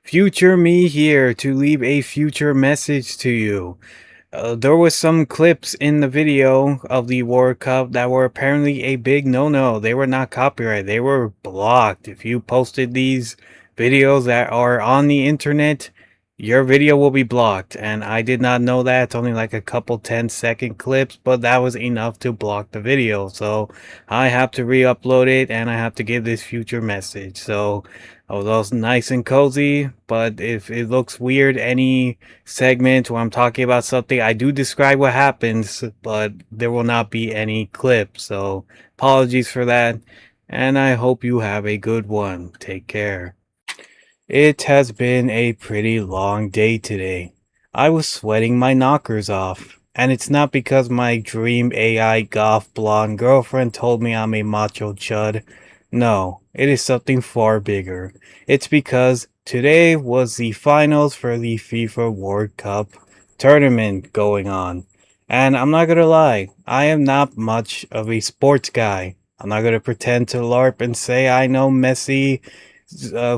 Future me here to leave a future message to you. There was some clips in the video of the World Cup that were apparently a big no-no. They were not copyright. They were blocked. If you posted these videos that are on the internet, your video will be blocked. And I did not know that. It's only like a couple 10-second clips, but that was enough to block the video. So I have to re-upload it and I have to give this future message. So although it's nice and cozy, but if it looks weird, any segment where I'm talking about something, I do describe what happens, but there will not be any clip. So apologies for that. And I hope you have a good one. Take care. It has been a pretty long day today. I was sweating my knockers off. And it's not because my dream AI goth blonde girlfriend told me I'm a macho chud. No, it is something far bigger. It's because today was the finals for the FIFA World Cup tournament going on. And I'm not gonna lie, I am not much of a sports guy. I'm not gonna pretend to LARP and say I know Messi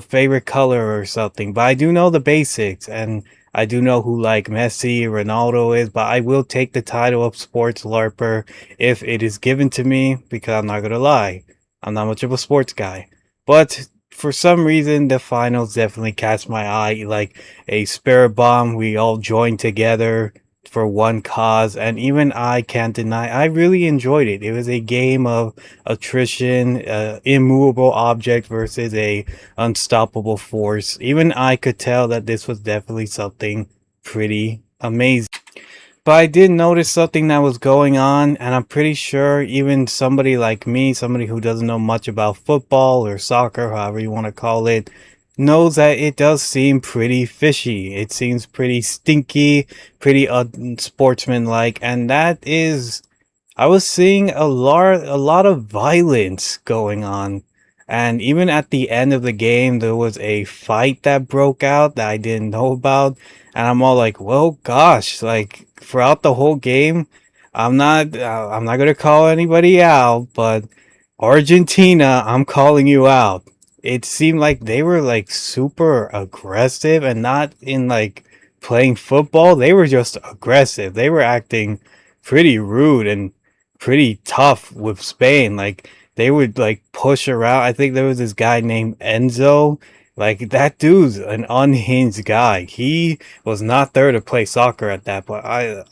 favorite color or something, but I do know the basics, and I do know who like Messi, Ronaldo is, but I will take the title of sports LARPer if it is given to me, because I'm not gonna lie, I'm not much of a sports guy. But for some reason, the finals definitely catch my eye like a spirit bomb. We all joined together for one cause, and even I can't deny I really enjoyed it. It was a game of attrition, immovable object versus a unstoppable force. Even I could tell that this was definitely something pretty amazing. But I did notice something that was going on, and I'm pretty sure even somebody like me, somebody who doesn't know much about football or soccer, however you want to call it, knows that it does seem pretty fishy. It seems pretty stinky, pretty unsportsmanlike, and that is I was seeing a lot of violence going on. And even at the end of the game, there was a fight that broke out that I didn't know about. And I'm all like, well, gosh, like throughout the whole game, I'm not going to call anybody out, but Argentina, I'm calling you out. It seemed like they were like super aggressive and not in like playing football. They were just aggressive. They were acting pretty rude and pretty tough with Spain. Like they would like push around. I think there was this guy named Enzo. Like that dude's an unhinged guy. He was not there to play soccer at that point.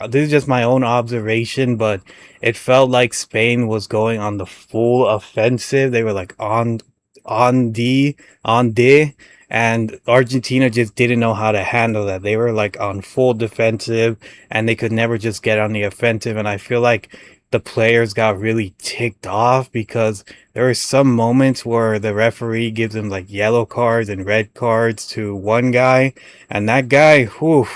This is just my own observation, but it felt like Spain was going on the full offensive. They were like on D on D, and Argentina just didn't know how to handle that. They were like on full defensive, and they could never just get on the offensive. And I feel like the players got really ticked off because there were some moments where the referee gives them like yellow cards and red cards to one guy, and that guy, whew,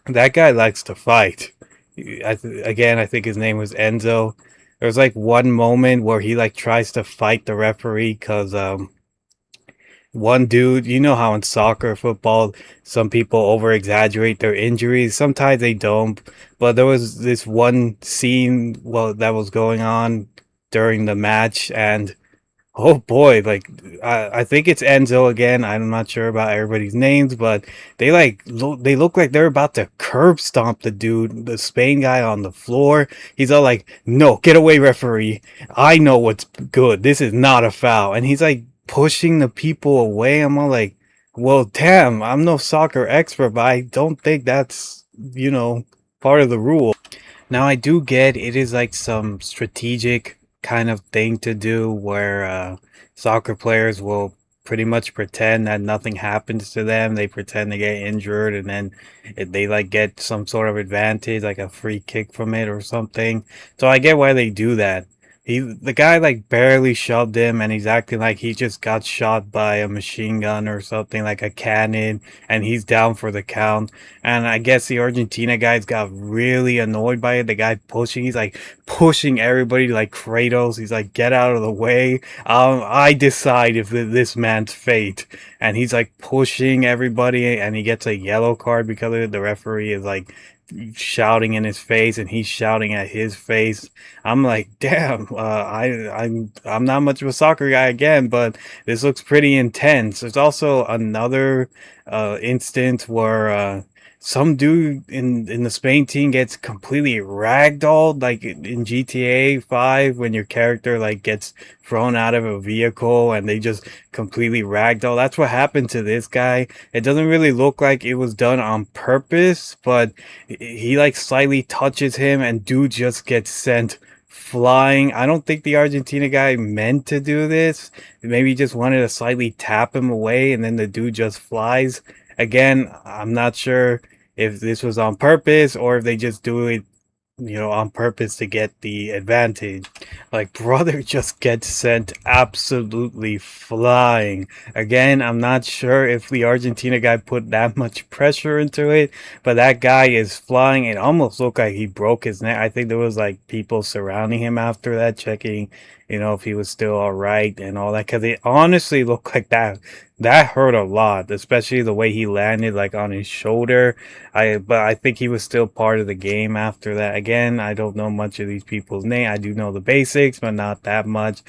that guy likes to fight. Again, I think his name was Enzo. There's like one moment where he like tries to fight the referee because one dude, you know how in soccer, football, some people over exaggerate their injuries. Sometimes they don't. But there was this one scene, well, that was going on during the match, and oh boy, like I think it's Enzo again. I'm not sure about everybody's names, but they look like they're about to curb stomp the dude, the Spain guy on the floor. He's all like, "No, get away, referee! I know what's good. This is not a foul." And he's like pushing the people away. I'm all like, "Well, damn, I'm no soccer expert, but I don't think that's part of the rule." Now I do get it is like some strategic kind of thing to do where soccer players will pretty much pretend that nothing happens to them. They pretend they get injured and then they like get some sort of advantage, like a free kick from it or something. So I get why they do that. The guy like barely shoved him and he's acting like he just got shot by a machine gun or something like a cannon and he's down for the count. And I guess the Argentina guys got really annoyed by it. The guy pushing, he's like pushing everybody like Kratos. He's like, get out of the way. I decide if this man's fate. And he's like pushing everybody and he gets a yellow card because of it. The referee is like shouting in his face and he's shouting at his face. I'm like, damn, I'm not much of a soccer guy again, but this looks pretty intense. There's also another instance where some dude in the Spain team gets completely ragdolled, like in GTA 5 when your character like gets thrown out of a vehicle and they just completely ragdoll. That's what happened to this guy. It doesn't really look like it was done on purpose, but he like slightly touches him and dude just gets sent flying. I don't think the Argentina guy meant to do this. Maybe he just wanted to slightly tap him away and then the dude just flies. Again, I'm not sure if this was on purpose or if they just do it, on purpose to get the advantage. Like, brother just gets sent absolutely flying. Again, I'm not sure if the Argentina guy put that much pressure into it, but that guy is flying. It almost looked like he broke his neck. I think there was like people surrounding him after that, checking, if he was still all right and all that. Because it honestly looked like that hurt a lot, especially the way he landed, like on his shoulder. But I think he was still part of the game after that. Again, I don't know much of these people's name. I do know the basics, but not that much.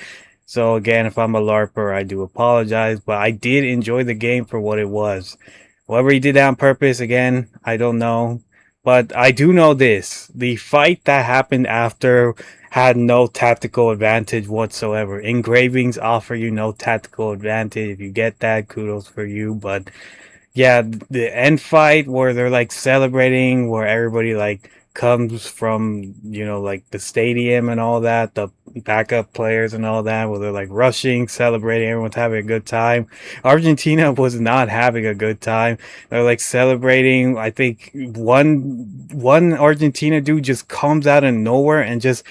So again, if I'm a LARPer, I do apologize, but I did enjoy the game for what it was. Whether he did that on purpose, again, I don't know. But I do know this. The fight that happened after had no tactical advantage whatsoever. Engravings offer you no tactical advantage. If you get that, kudos for you. But yeah, the end fight where they're like celebrating, where everybody like comes from, like the stadium and all that, the backup players and all that, where they're like rushing, celebrating, everyone's having a good time. Argentina was not having a good time. They're like celebrating. I think one Argentina dude just comes out of nowhere and just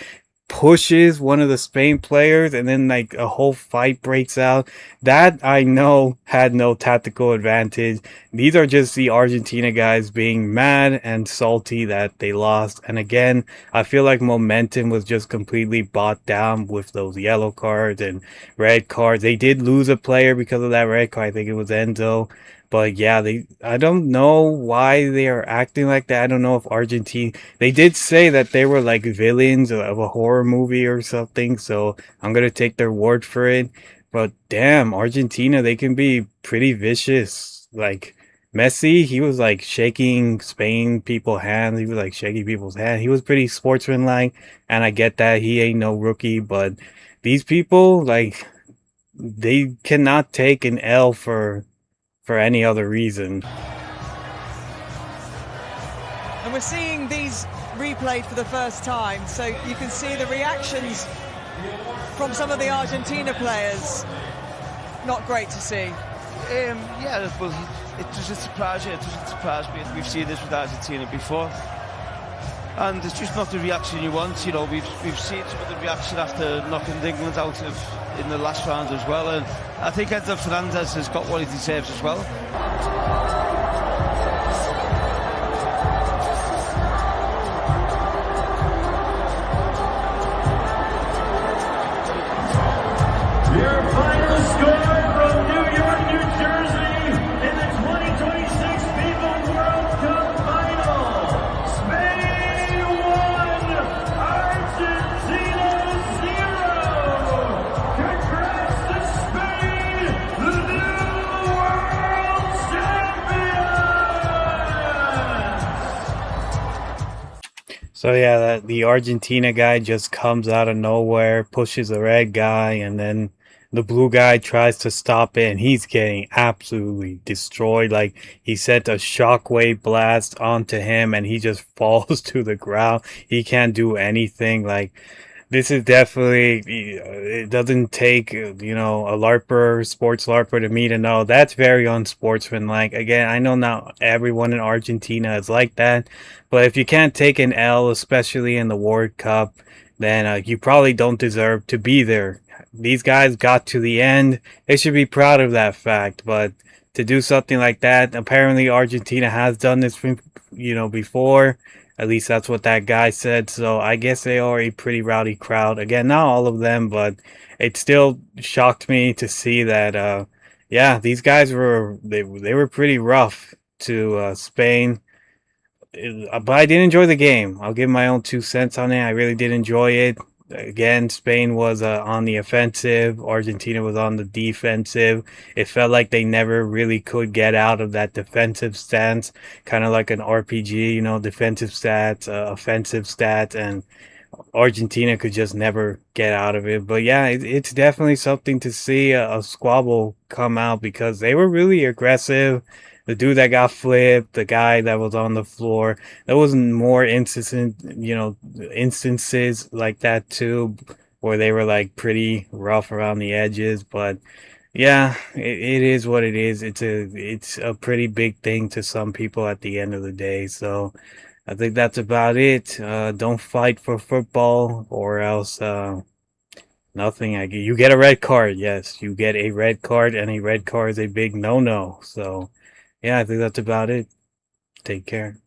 pushes one of the Spain players and then like a whole fight breaks out. That I know had no tactical advantage. These are just the Argentina guys being mad and salty that they lost. And again, I feel like momentum was just completely bought down with those yellow cards and red cards. They did lose a player because of that red card. I think it was Enzo. But yeah, I don't know why they are acting like that. I don't know if Argentina, they did say that they were like villains of a horror movie or something, so I'm gonna take their word for it. But damn, Argentina, they can be pretty vicious. Like Messi, he was like shaking Spain people hands. He was like shaking people's hand. He was pretty sportsmanlike, and I get that he ain't no rookie. But these people, like, they cannot take an L for any other reason. And we're seeing these replayed for the first time, so you can see the reactions from some of the Argentina players. Not great to see. Yeah, well, it doesn't surprise you. It doesn't surprise me. We've seen this with Argentina before, and it's just not the reaction you want. We've seen some of the reaction after knocking England out in the last round as well, and I think Enzo Fernandez has got what he deserves as well. Your final score from New York, New Jersey in the 2026 FIFA World Cup Final. Spain 1, Argentina 0. Congrats to Spain, the new world champions! So yeah, the Argentina guy just comes out of nowhere, pushes the red guy, and then the blue guy tries to stop it, and he's getting absolutely destroyed. Like, he sent a shockwave blast onto him, and he just falls to the ground. He can't do anything. Like, this is definitely, it doesn't take, a LARPer, sports LARPer to me to know that's very unsportsmanlike. Again, I know not everyone in Argentina is like that, but if you can't take an L, especially in the World Cup, then you probably don't deserve to be there. These guys got to the end. They should be proud of that fact, but to do something like that, apparently Argentina has done this, before. At least that's what that guy said. So I guess they are a pretty rowdy crowd. Again, not all of them, but it still shocked me to see that. Yeah, these guys were they were pretty rough to Spain. but I did enjoy the game. I'll give my own 2 cents on it. I really did enjoy it. Again, Spain was on the offensive. Argentina was on the defensive. It felt like they never really could get out of that defensive stance, kind of like an RPG, defensive stats, offensive stats, and Argentina could just never get out of it. But yeah, it's definitely something to see a squabble come out because they were really aggressive. The dude that got flipped, the guy that was on the floor, there was more instances like that too, where they were like pretty rough around the edges. But yeah, it is what it is. It's a pretty big thing to some people at the end of the day. So I think that's about it. Don't fight for football, or else nothing. You get a red card. Yes, you get a red card, and a red card is a big no-no. So yeah, I think that's about it. Take care.